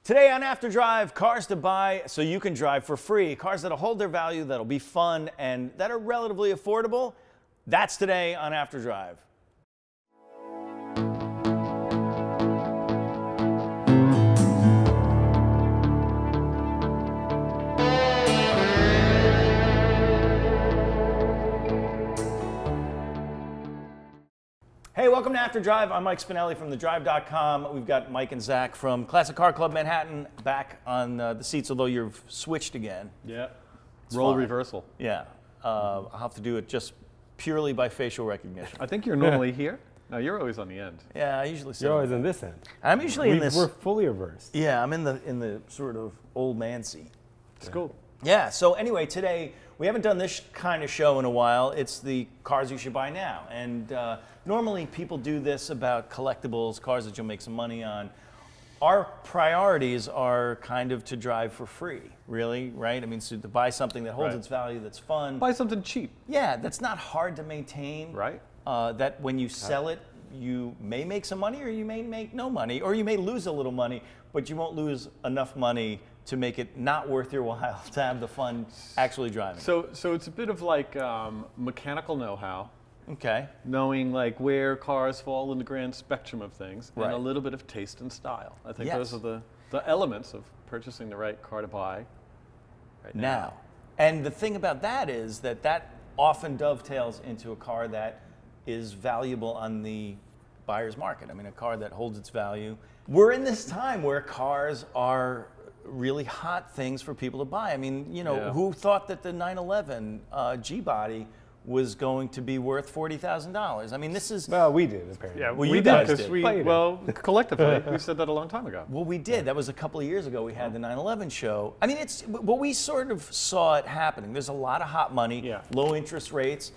Today on After Drive, cars to buy so you can drive for free. Cars that'll hold their value, that'll be fun, and that are relatively affordable. That's today on After Drive. Hey, welcome to After Drive. I'm Mike Spinelli from thedrive.com. We've got Mike and Zach from Classic Car Club Manhattan back on the seats, although you've switched again. Yeah. It's Role fine. reversal. Yeah. I'll have to do it just purely by facial recognition. I think you're normally here. No, you're always on the end. Yeah, I usually sit. You're always on this end. I'm usually in this. We're fully reversed. Yeah, I'm in the sort of old man seat. It's cool. Yeah, so anyway, today, we haven't done this kind of show in a while. It's the cars you should buy now. And normally people do this about collectibles, cars that you'll make some money on. Our priorities are kind of to drive for free, really, right? I mean, so to buy something that holds Right. its value, that's fun. Buy something cheap. Yeah, that's not hard to maintain. Right. That when you sell it, you may make some money or you may make no money, or you may lose a little money, but you won't lose enough money to make it not worth your while to have the fun actually driving. So it's a bit of like mechanical know-how, Okay. knowing like where cars fall in the grand spectrum of things, Right. and a little bit of taste and style. I think Yes. those are the elements of purchasing the right car to buy right Now. And the thing about that is that often dovetails into a car that is valuable on the buyer's market. I mean, a car that holds its value. We're in this time where cars are really hot things for people to buy. I mean, you know, Yeah. who thought that the 911 G-Body was going to be worth $40,000? I mean, this is... Well, we did, apparently. Yeah, Well, we you did guys because did. we But you did. well collectively we said that a long time ago. Well, we did. That was a couple of years ago. We had the 9/11 show. I mean, but we sort of saw it happening. There's a lot of hot money, Yeah. low interest rates,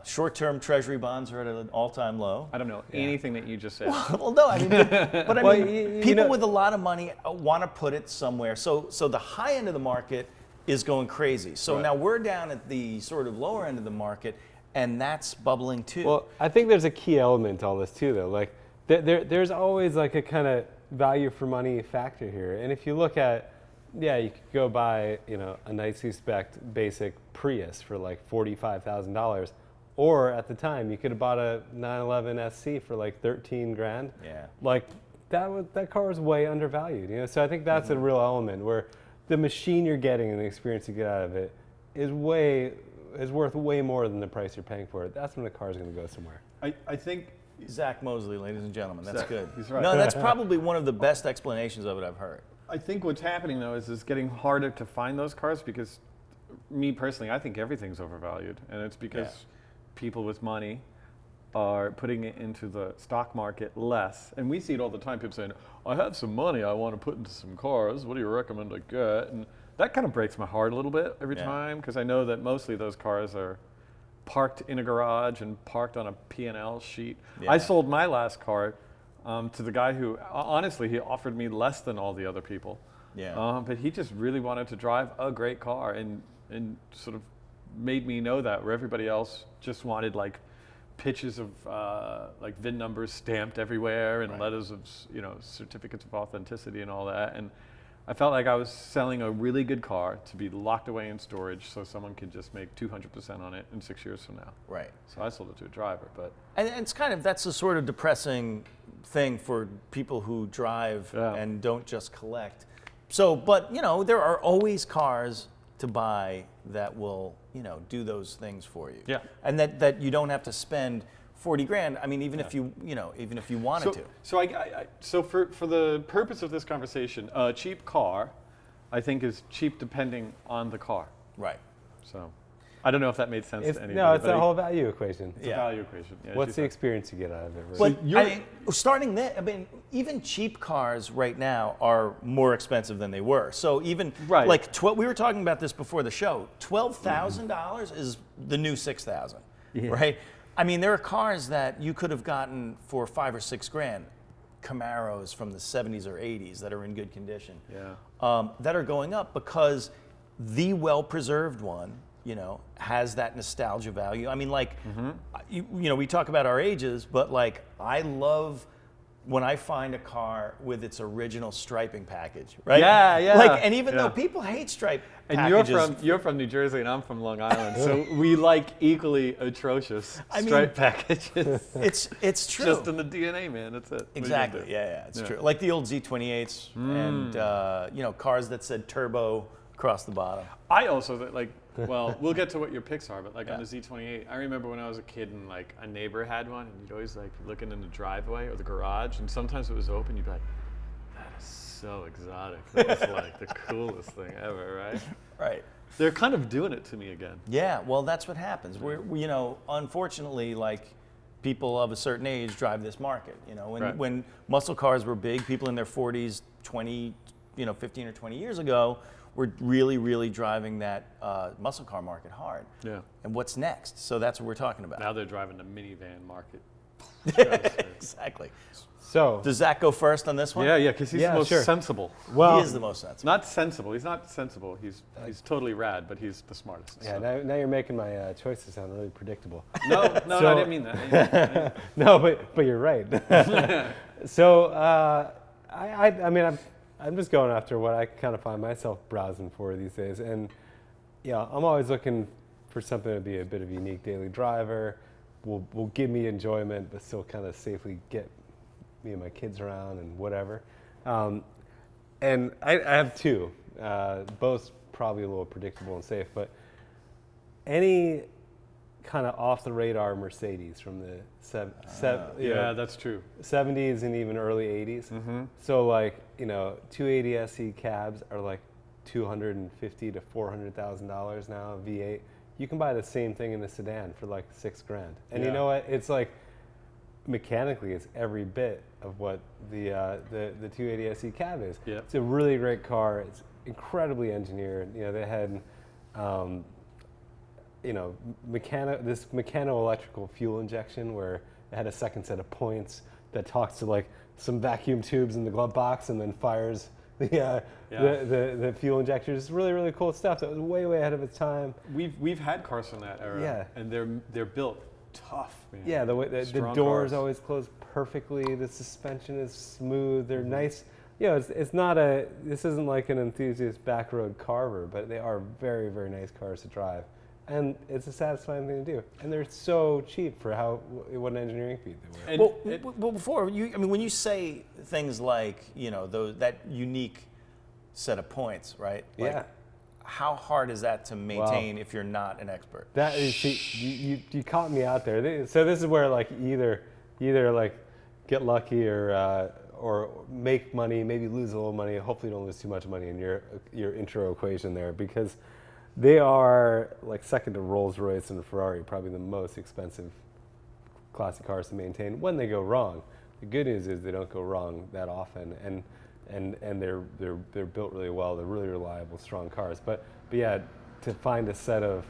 short-term treasury bonds are at an all-time low. I don't know anything that you just said. Well, no, I mean, but I Well, mean, you people know- with a lot of money want to put it somewhere. So the high end of the market is going crazy. So Right. now we're down at the sort of lower end of the market, and that's bubbling too. Well, I think there's a key element to all this too, though. Like, there's always like a kind of value for money factor here. And if you look at, yeah, you could go buy, you know, a nicely spec'd basic Prius for like $45,000, or at the time you could have bought a 911 SC for like 13 grand. Yeah. Like that car was way undervalued, you know. So I think that's a real element where the machine you're getting and the experience you get out of it is worth way more than the price you're paying for it. That's when the car is going to go somewhere. I think Zac Moseley, ladies and gentlemen, that's Zac, good. he's right. No, that's probably one of the best explanations of it I've heard. I think what's happening though is it's getting harder to find those cars because, me personally, I think everything's overvalued, and it's because Yeah. people with money are putting it into the stock market less. And we see it all the time. People saying, "I have some money I want to put into some cars. What do you recommend I get?" And that kind of breaks my heart a little bit every Yeah. time because I know that mostly those cars are parked in a garage and parked on a P&L sheet. Yeah. I sold my last car to the guy who, honestly, he offered me less than all the other people. Yeah. But he just really wanted to drive a great car and sort of made me know that, where everybody else just wanted like pictures of like VIN numbers stamped everywhere and Right. letters of, you know, certificates of authenticity and all that. And I felt like I was selling a really good car to be locked away in storage so someone could just make 200% on it in 6 years from now. Right. So I sold it to a driver, but And it's kind of, that's a sort of depressing thing for people who drive Yeah. and don't just collect. So, but, you know, there are always cars to buy that will, you know, do those things for you. Yeah. And that you don't have to spend 40 grand. I mean, even if you wanted to. So for the purpose of this conversation, a cheap car, I think, is cheap depending on the car. Right. So I don't know if that made sense It's, to anybody. no, it's but a whole value equation. it's a Yeah. value equation. Yeah, What's as the you said. experience you get out of it? Right? But you're- I mean, starting there, I mean, even cheap cars right now are more expensive than they were. So even Right. like we were talking about this before the show. $12,000 is the new $6,000, right? I mean, there are cars that you could have gotten for 5 or 6 grand, Camaros from the 70s or 80s that are in good condition, that are going up because the well-preserved one, you know, has that nostalgia value. I mean, like, you know, we talk about our ages, but like, I love when I find a car with its original striping package, right? Yeah, yeah. Like, and even Yeah. though people hate stripe And packages, you're from New Jersey and I'm from Long Island, so we like equally atrocious stripe packages. it's true. Just in the DNA, man. That's it. What are you gonna Exactly. do? Yeah, it's Yeah. true. Like the old Z28s and cars that said turbo across the bottom. I also well, we'll get to what your picks are, but like Yeah. on the Z28, I remember when I was a kid and like a neighbor had one, and you'd always like looking in the driveway or the garage, and sometimes it was open, you'd be like, that is so exotic. That is like the coolest thing ever, right? Right. They're kind of doing it to me again. Yeah, well, that's what happens. We unfortunately, like, people of a certain age drive this market. Right. When muscle cars were big, people in their 40s, 15 or 20 years ago, were really, really driving that muscle car market hard. Yeah. And what's next? So that's what we're talking about. Now they're driving the minivan market. Exactly. So Does Zach go first on this one? Yeah, because he's Yeah, the most sure. sensible. well, He is the most sensible. Not sensible. He's not sensible. He's totally rad, but he's the smartest. yeah. so. Now you're making my choices sound really predictable. No, I So- didn't mean that. No, but you're right. So I mean I'm just going after what I kind of find myself browsing for these days, and yeah, I'm always looking for something to be a bit of a unique daily driver, will give me enjoyment, but still kind of safely get me and my kids around and whatever. And I have two, both probably a little predictable and safe, but any kind of off the radar Mercedes from the Yeah, that's true. 70s and even early 80s. Mm-hmm. So like 280 SE cabs are like $250,000 to $400,000 now. V8. You can buy the same thing in a sedan for like $6,000. And you Yeah. know what? It's like mechanically, it's every bit of what the 280 SE cab is. Yeah. It's a really great car. It's incredibly engineered. They had this mechano-electrical fuel injection where it had a second set of points that talks to like some vacuum tubes in the glove box and then fires the fuel injectors. Really, really cool stuff that was way, way ahead of its time. We've had cars from that era, Yeah. and they're built tough, man. Yeah, the way the Strong doors cars. always close perfectly. The suspension is smooth. They're nice. This isn't like an enthusiast backroad carver, but they are very, very nice cars to drive. And it's a satisfying thing to do. And they're so cheap for what an engineering feat they were. And Well, before when you say things like that unique set of points, right? Like, Yeah. How hard is that to maintain if you're not an expert? That is, see, you caught me out there. So this is where like either like get lucky or make money, maybe lose a little money. Hopefully, you don't lose too much money in your intro equation there, because they are like second to Rolls-Royce and Ferrari, probably the most expensive classic cars to maintain when they go wrong. The good news is they don't go wrong that often, and they're built really well. They're really reliable, strong cars. But yeah, to find a set of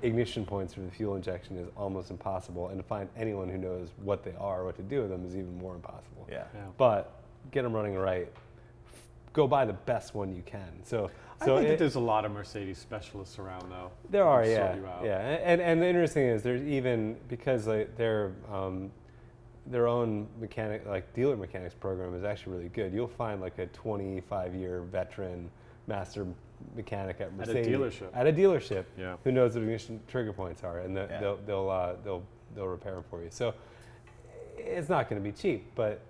ignition points for the fuel injection is almost impossible, and to find anyone who knows what they are, what to do with them, is even more impossible. Yeah. But get them running right. Go buy the best one you can. So I think that there's a lot of Mercedes specialists around, though. there are, They'll yeah, sort you out. yeah. And the interesting is there's even, because like their own dealer mechanics program is actually really good. You'll find like a 25-year veteran master mechanic at Mercedes At a dealership. yeah, who knows what ignition trigger points are, and they'll repair them for you. So it's not going to be cheap, but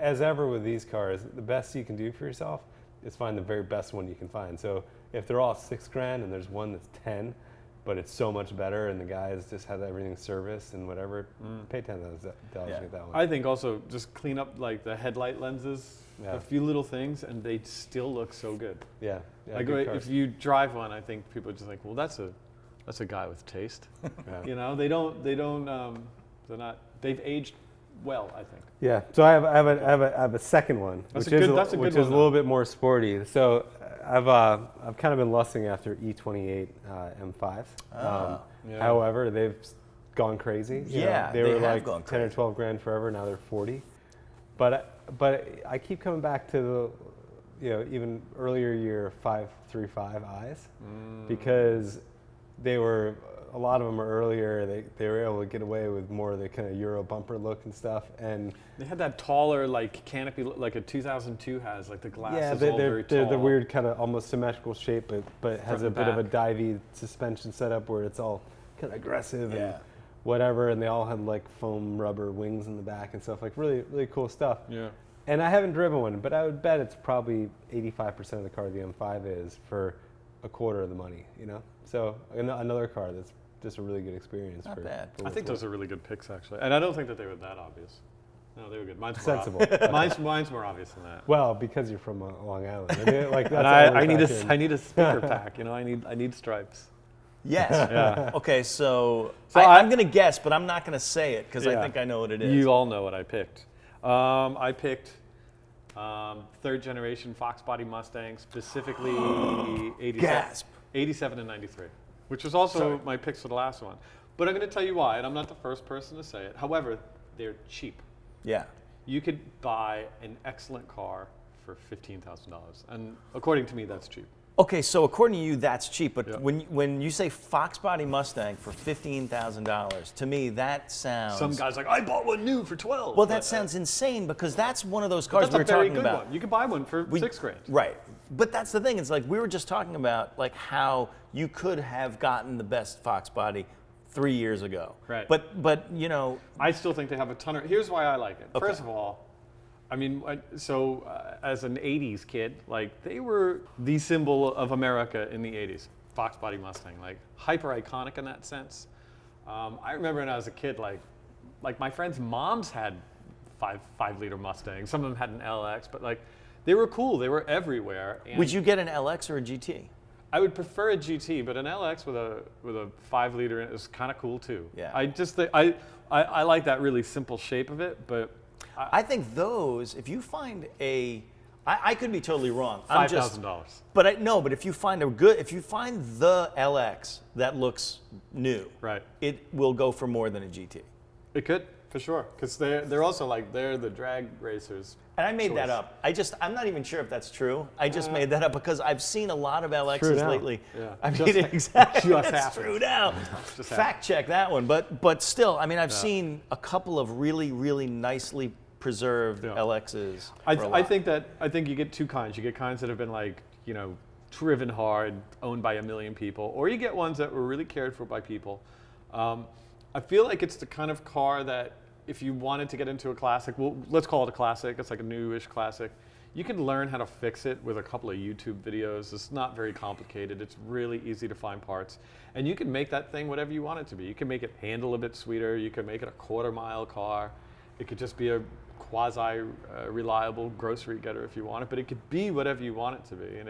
as ever with these cars, the best you can do for yourself is find the very best one you can find. So if they're all $6,000 and there's one that's 10, but it's so much better, and the guys just have everything serviced and whatever, pay $10,000 to get that one. I think also just clean up like the headlight lenses, Yeah. a few little things, and they still look so good. Yeah, Like good cars. if you drive one, I think people are just like, well, that's a guy with taste. Yeah. They've aged well, I think. Yeah, so I have a second one, That's which a is good- that's a good which one, is a though. little bit more sporty. So I've kind of been lusting after E28 M5s. Yeah. However, they've gone crazy. You know, Yeah, they they were have like gone 10 or crazy. 12 grand forever. Now they're 40. But I keep coming back to the even earlier year 535i's because they were a lot of them are earlier. They were able to get away with more of the kind of Euro bumper look and stuff. And They had that taller like canopy, like a 2002 has, like the glass yeah, is all very tall. they're the weird kind of almost symmetrical shape, but has Front a and bit of a back. divey suspension setup where it's all kind of aggressive and Yeah. whatever. And they all had like foam rubber wings in the back and stuff, like really, really cool stuff. Yeah. And I haven't driven one, but I would bet it's probably 85% of the car the M5 is for a quarter of the money, you know? So another car that's just a really good experience. Not for, bad. for I think what's those are really good picks, actually. And I don't think that they were that obvious. No, they were good. Mine's more Sensible. mine's more obvious than that. well, because you're from Long Island. I mean, like, And that's I need factor in. I need a speaker pack. You know, I need stripes. Yes. Yeah. Okay, so, So I'm going to guess, but I'm not going to say it because I Yeah. think I know what it is. You all know what I picked. I picked third generation Fox body Mustang, specifically 87 and 93, which was also Sorry. my picks for the last one. But I'm going to tell you why, and I'm not the first person to say it. However, they're cheap. Yeah. You could buy an excellent car for $15,000, and according to me, that's cheap. Okay, so according to you, that's cheap. But Yeah. when you say Fox body Mustang for $15,000, to me that sounds. Some guy's like, I bought one new for 12. Well, that sounds insane because that's one of those cars That's we were a very talking good about. one. You could buy one for $6,000. Right. But that's the thing. It's like we were just talking about like how you could have gotten the best Fox body 3 years ago. Right. But you know. I still think they have a ton of. Here's why I like it. Okay. First of all, I mean, as an '80s kid, like they were the symbol of America in the '80s. Fox body Mustang, like hyper iconic in that sense. I remember when I was a kid, like my friends' moms had five-liter Mustangs. Some of them had an LX, but like they were cool. They were everywhere. And Would you get an LX or a GT? I would prefer a GT, but an LX with a 5-liter is kind of cool too. Yeah. I just think I like that really simple shape of it, but I think those, if you find I could be totally wrong. I'm just- $5,000. But if you find the LX that looks new, Right. it will go for more than a GT. It could, for sure, because they're also like they're the drag racers. And I made that choice. up. I'm not even sure if that's true. I just made that up because I've seen a lot of true LXs now. layly. Yeah. I Just- mean, exactly. just That's happened. true now. Just Fact check that one. But still, I mean, I've seen a couple of really, really nicely preserved Yeah. LXs. I for a lot. think you get two kinds. You get kinds that have been like driven hard, owned by a million people, or you get ones that were really cared for by people. I feel like it's the kind of car that if you wanted to get into a classic, well, let's call it a classic. It's like a newish classic. You can learn how to fix it with a couple of YouTube videos. It's not very complicated. It's really easy to find parts. And you can make that thing whatever you want it to be. You can make it handle a bit sweeter. You can make it a quarter-mile car. It could just be a quasi-reliable grocery getter if you want it. But it could be whatever you want it to be. And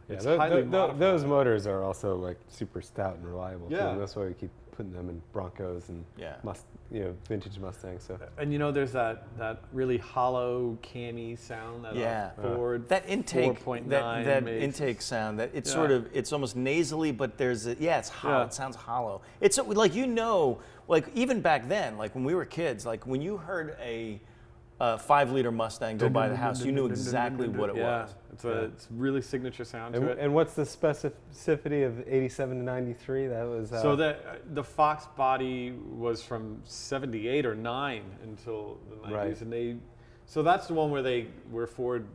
it's highly modified. those motors are also like super stout and reliable. Yeah. Too. That's why we keep putting them in Broncos and Yeah. vintage Mustangs. So And there's that really hollow, cammy sound that Yeah. Ford That intake, 4.9 that makes. intake sound, that it's Yeah. it's almost nasally, but it's hollow. Yeah. It sounds hollow. It's like like even back then, like when we were kids, like when you heard a 5-liter Mustang go by the house, you knew exactly what it was. It's really signature sound to and, it. and what's the specificity of 87 to 93? That was So the Fox body was from 78 or 9 until the 90s, Right. and so that's the one where Ford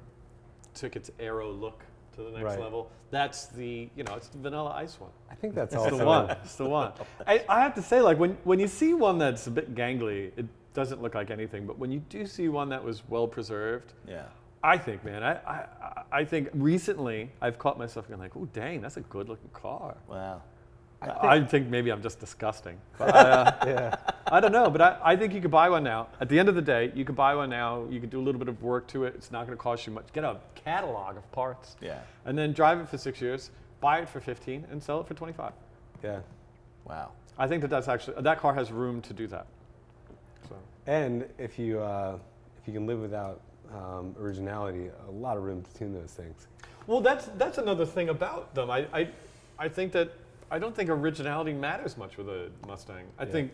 took its aero look to the next Right. level. That's it's the Vanilla Ice one. I think that's It's also the one. It's the one. I have to say, like when you see one that's a bit gangly, it doesn't look like anything. But when you do see one that was well preserved, Yeah. I think, man, I think recently I've caught myself going like, oh dang, that's a good looking car. Wow. I think maybe I'm just disgusting. But yeah. I don't know, but I think you could buy one now. At the end of the day, you could buy one now. You could do a little bit of work to it. It's not going to cost you much. Get a catalog of parts. Yeah. And then drive it for 6 years, buy it for 15, and sell it for 25. Yeah. Wow. I think that's actually that car has room to do that. So. And if you can live without originality, a lot of room to tune those things. Well, that's another thing about them. I think that I don't think originality matters much with a Mustang. I think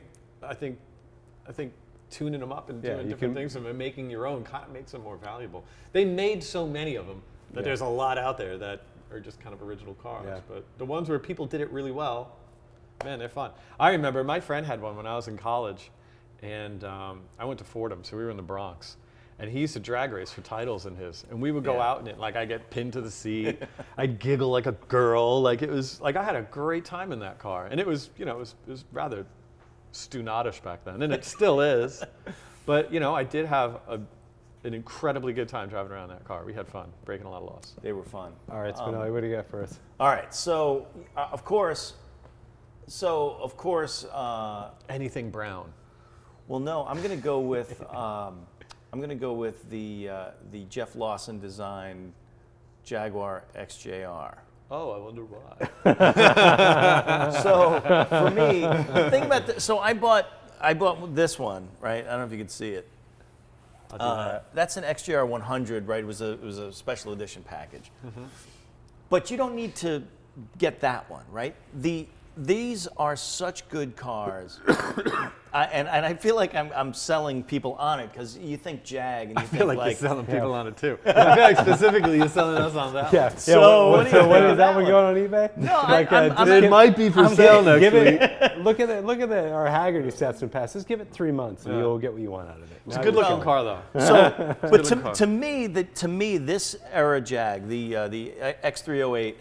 tuning them up and Yeah, doing you different can- things and making your own kind of makes them more valuable. They made so many of them that there's a lot out there that are just kind of original cars. Yeah. But the ones where people did it really well, Man, they're fun. I remember my friend had one when I was in college, and I went to Fordham, so we were in the Bronx. And he used to drag race for titles in his. And we would go out in it, like I get pinned to the seat. I'd giggle like a girl. Like it was, like I had a great time in that car. And it was, you know, it was rather Stunadish back then, and it still is. But, you know, I did have an incredibly good time driving around that car. We had fun, breaking a lot of laws. They were fun. All right, Spinelli, what do you got for us? All right, so of course, Anything brown. well, no, I'm going to go with the Jeff Lawson designed Jaguar XJR. Oh, I wonder why. So for me, think about this. So I bought this one, right? I don't know if you can see it. I'll do that. That's an XJR 100, right? It was a special edition package. But you don't need to get that one, right? These are such good cars. And I feel like I'm selling people on it because you think Jag and you I feel think like you're selling people on it too. I feel like specifically you're selling us on that. Yeah. So what do you think when of is that that one one? going on eBay? No, It might be for sale next week. Look at our Haggerty stats and passes. Give it 3 months and you'll get what you want out of it. It's a good looking car though. So, but car. to me, this era Jag, the X308,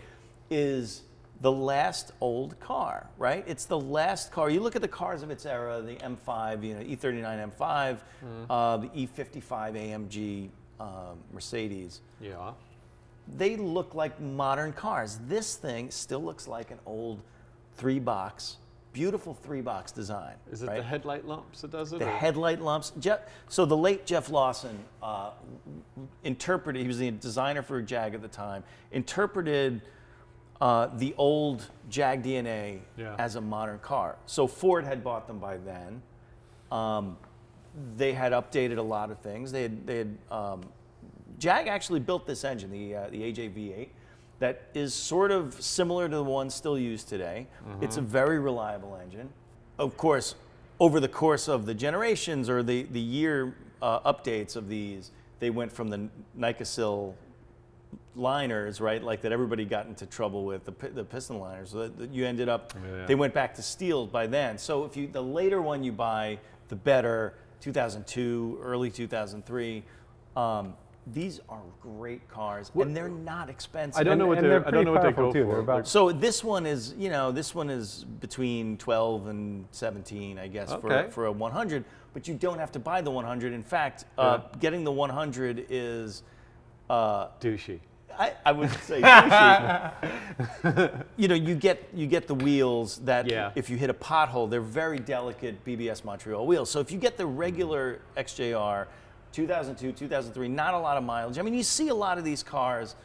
is the last old car, right? It's the last car. You look at the cars of its era, the M5, you know, E39 M5, the E55 AMG Mercedes. Yeah. They look like modern cars. This thing still looks like an old 3-box, beautiful 3-box design. Is it right? the headlight lumps that does it? The or? headlight lumps. So the late Jeff Lawson interpreted, he was the designer for Jag at the time, interpreted the old Jag DNA as a modern car. So Ford had bought them by then. They had updated a lot of things. Jag actually built this engine, the AJ V8, that is sort of similar to the one still used today. It's a very reliable engine. Of course, over the course of the generations or the year updates of these, they went from the Nicosil liners, right, like that everybody got into trouble with, the piston liners. So that you ended up, they went back to steel by then. So if the later one you buy, the better, 2002, early 2003, these are great cars, and they're not expensive. I don't know what they go for. So this one is, between 12 and 17, I guess, for a 100. But you don't have to buy the 100. In fact, getting the 100 is douchey. I would say douchey. You get the wheels that if you hit a pothole, they're very delicate BBS Montreal wheels. So if you get the regular XJR 2002, 2003, not a lot of mileage. I mean, you see a lot of these cars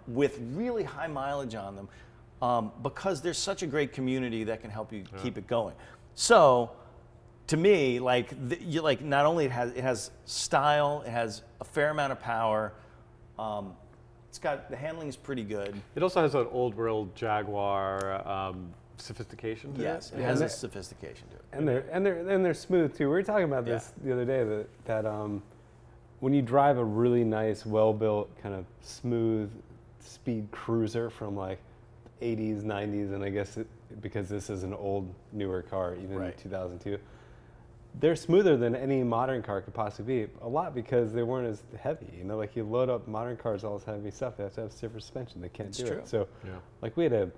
with really high mileage on them because there's such a great community that can help you keep it going. So, to me, not only it has style, it has a fair amount of power. It's got the handling is pretty good. It also has an old world Jaguar sophistication to it. Yes, it has a sophistication to it. And they're smooth too. We were talking about this the other day that when you drive a really nice, well-built, kind of smooth speed cruiser from like 80s, 90s, and I guess because this is an old, newer car, even in 2002, they're smoother than any modern car could possibly be. A lot because they weren't as heavy. Like you load up modern cars, all this heavy stuff, they have to have stiff suspension. They can't do it. So, like we had a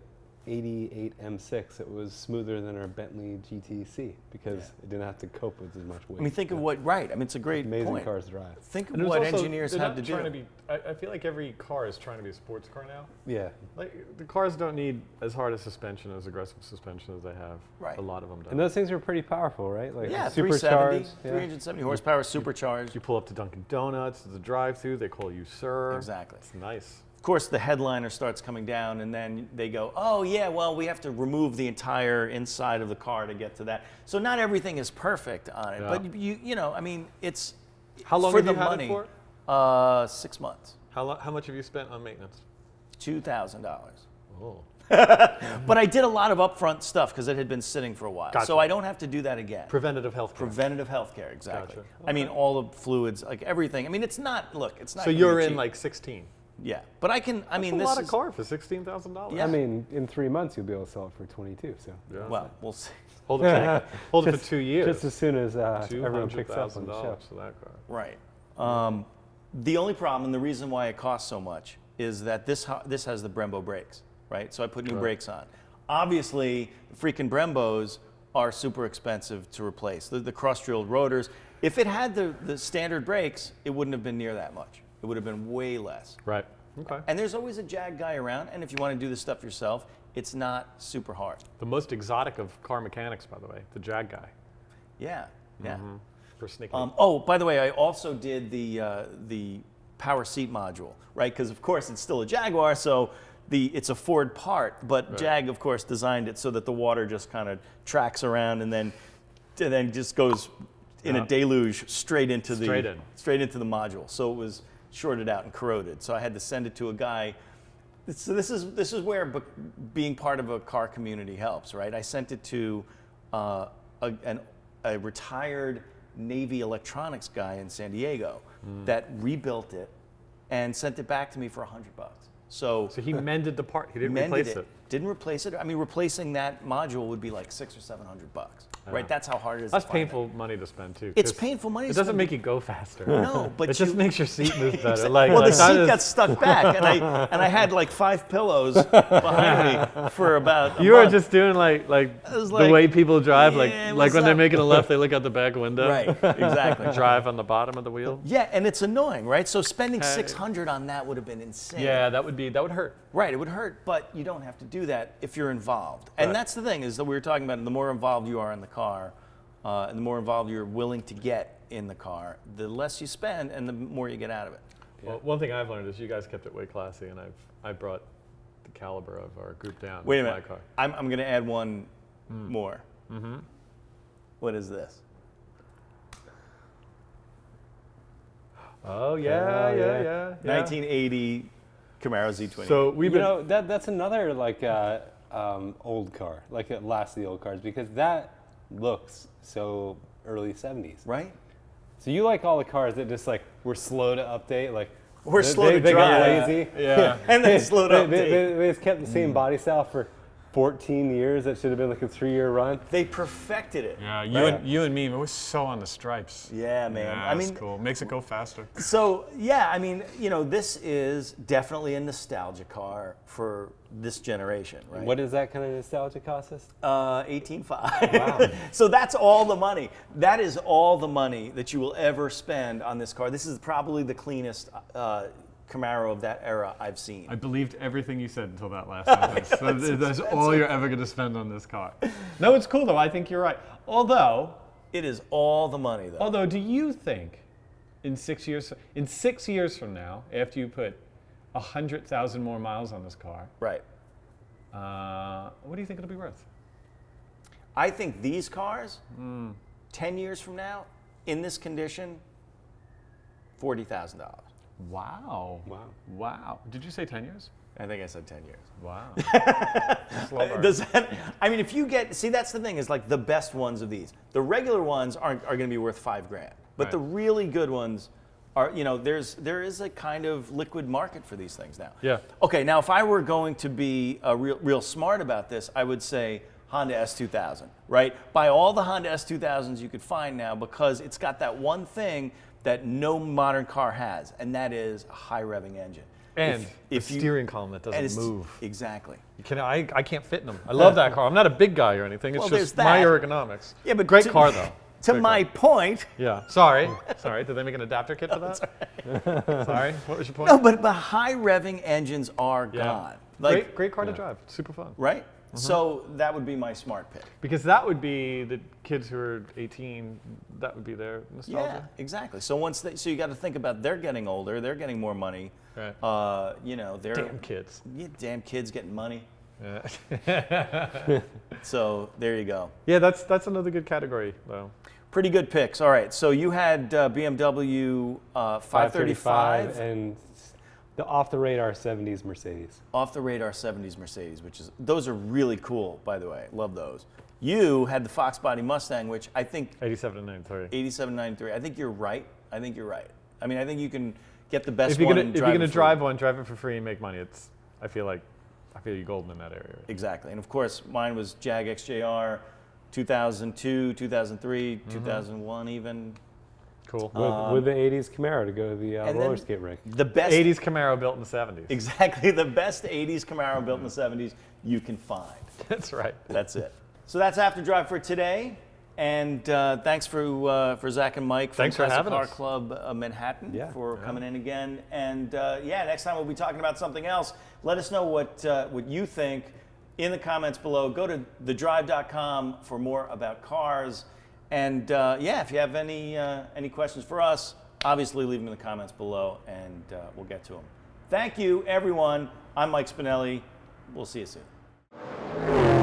88 M6 that was smoother than our Bentley GTC because it didn't have to cope with as much weight. I mean, think of it's a great amazing point. cars to drive. Think of what engineers had to do. I feel like every car is trying to be a sports car now. Yeah. Like the cars don't need as hard a suspension, as aggressive suspension as they have. Right. A lot of them don't. And those things are pretty powerful, right? Like 370, supercharged. 370 horsepower, supercharged. You pull up to Dunkin' Donuts, to the drive-thru, they call you sir. Exactly. It's nice. Of course, the headliner starts coming down, and then they go, oh, yeah, well, we have to remove the entire inside of the car to get to that. So not everything is perfect on it, but I mean, it's How long for have the you had money. it for? 6 months. How much have you spent on maintenance? $2,000. Oh. But I did a lot of upfront stuff because it had been sitting for a while. Gotcha. So I don't have to do that again. Preventative health care. Preventative health care, exactly. Gotcha. I mean, all the fluids, like everything. I mean, it's not So gonna you're be in cheap. like 16. Yeah, but I can. I mean, That's this a lot is of car for $16,000. Yeah. I mean, in 3 months you'll be able to sell it for 22. So Yeah. well, we'll see. Hold it for 2 years. just as soon as everyone picks up on the show. $200,000 for that car. Right. The only problem, and the reason why it costs so much, is that this has the Brembo brakes, right? So I put new brakes on. Obviously, the freaking Brembos are super expensive to replace. The cross-drilled rotors. If it had the standard brakes, it wouldn't have been near that much. It would have been way less. Right. Okay. And there's always a Jag guy around, and if you want to do this stuff yourself, it's not super hard. The most exotic of car mechanics, by the way, the Jag guy. Yeah, yeah. For sneaking. Oh, by the way, I also did the power seat module, right? Because of course it's still a Jaguar, so it's a Ford part, but Jag of course designed it so that the water just kind of tracks around and then just goes in a deluge straight into the module. So it was shorted out and corroded. So I had to send it to a guy. So this is where being part of a car community helps, right? I sent it to a retired Navy electronics guy in San Diego that rebuilt it and sent it back to me for $100. So he mended the part. He didn't mended replace it. Didn't replace it. I mean, replacing that module would be like $600 or $700, right? That's how hard it is. That's to find painful money to spend too. It's 'cause painful money. It doesn't make you go faster. No, but it just makes your seat move better. Exactly. Like, well, the that seat is- got stuck back, and I had like 5 pillows behind me for about a You were month. just doing like was the like, way people drive, yeah, like what's when they're up? making a left, they look out the back window. Right, exactly. Drive on the bottom of the wheel. Yeah, and it's annoying, right? So spending $600 on that would have been insane. Yeah, that would hurt. Right, it would hurt, but you don't have to do that if you're involved. And that's the thing, is that we were talking about, the more involved you are in the car, and the more involved you're willing to get in the car, the less you spend and the more you get out of it. Well, one thing I've learned is you guys kept it way classy, and I brought the caliber of our group down. Wait a with minute, my car. I'm going to add one more. What is this? Oh yeah. 1980 Camaro Z20. So we've You been. know, that's another like old car, like the last of the old cars, because that looks so early 70s. right? So you like all the cars that just like were slow to update, like We're slow to they drive. got lazy. Yeah. And then slow to They update. just kept the same body style for 14 years. That should have been like a 3-year run. They perfected it. Yeah, Right. you and me, we're so on the stripes. Yeah, man. Yeah, I that's mean, cool. Makes it go faster. so yeah, I mean, you know, this is definitely a nostalgia car for this generation, right? What does that kind of nostalgia cost us? 18.5. Wow. So that's all the money. That is all the money that you will ever spend on this car. This is probably the cleanest Camaro of that era I've seen. I believed everything you said until that last sentence. That's all you're ever going to spend on this car. No, it's cool though. I think you're right. Although, It is all the money, though. do you think in 6 years from now, after you put 100,000 more miles on this car, Right. what do you think it'll be worth? I think these cars, 10 years from now, in this condition, $40,000. Wow. Wow. Did you say 10 years? I think I said 10 years. Wow. Does that, I mean, if you get, see, that's the thing, is like the best ones of these. The regular ones are going to be worth $5,000, but Right. the really good ones are, you know, there is a kind of liquid market for these things now. Yeah. Okay, now if I were going to be real smart about this, I would say Honda S2000, right? Buy all the Honda S2000s you could find now, because it's got that one thing that no modern car has, and that is a high revving engine. And if the you- steering column that and doesn't it's- move. Exactly. I can't fit in them. I love that car. I'm not a big guy or anything. It's Well, just there's my that. ergonomics. Yeah, but Great to- car though. To Great my car. point, Yeah. Sorry. Did they make an adapter kit for that? Sorry. What was your point? no, but high revving engines are gone. Like, great car to drive. Super fun. right? So that would be my smart pick. Because that would be the kids who are 18. That would be their Yeah, nostalgia. exactly. So so you got to think about, they're getting older, they're getting more money. Right. You know, they're Damn kids. Yeah, damn kids getting money. Yeah. So there you go. Yeah. That's another good category though. Pretty good picks. All right. So you had BMW 535 and the off the radar 70s Mercedes. off the radar 70s Mercedes, those are really cool, by the way. Love those. You had the Fox Body Mustang, which I think 87 and 93. 8793. I think you're right. I mean, I think you can get the best If you're one gonna and if you're gonna it for drive free. one, drive it for free and make money. I feel you're golden in that area. Exactly. And of course, mine was Jag XJR 2002, 2003, 2001 even. Cool. With the 80s Camaro to go to the and roller then skate rink. The best 80s Camaro built in the 70s. Exactly, the best 80s Camaro built in the 70s you can find. That's right. That's it. So that's After Drive for today. And thanks for Zach and Mike from Thanks for Classic having Car us. Club Manhattan for Yeah. coming in again. And next time we'll be talking about something else. Let us know what you think in the comments below. Go to thedrive.com for more about cars. And if you have any questions for us, obviously leave them in the comments below and we'll get to them. Thank you, everyone. I'm Mike Spinelli. We'll see you soon.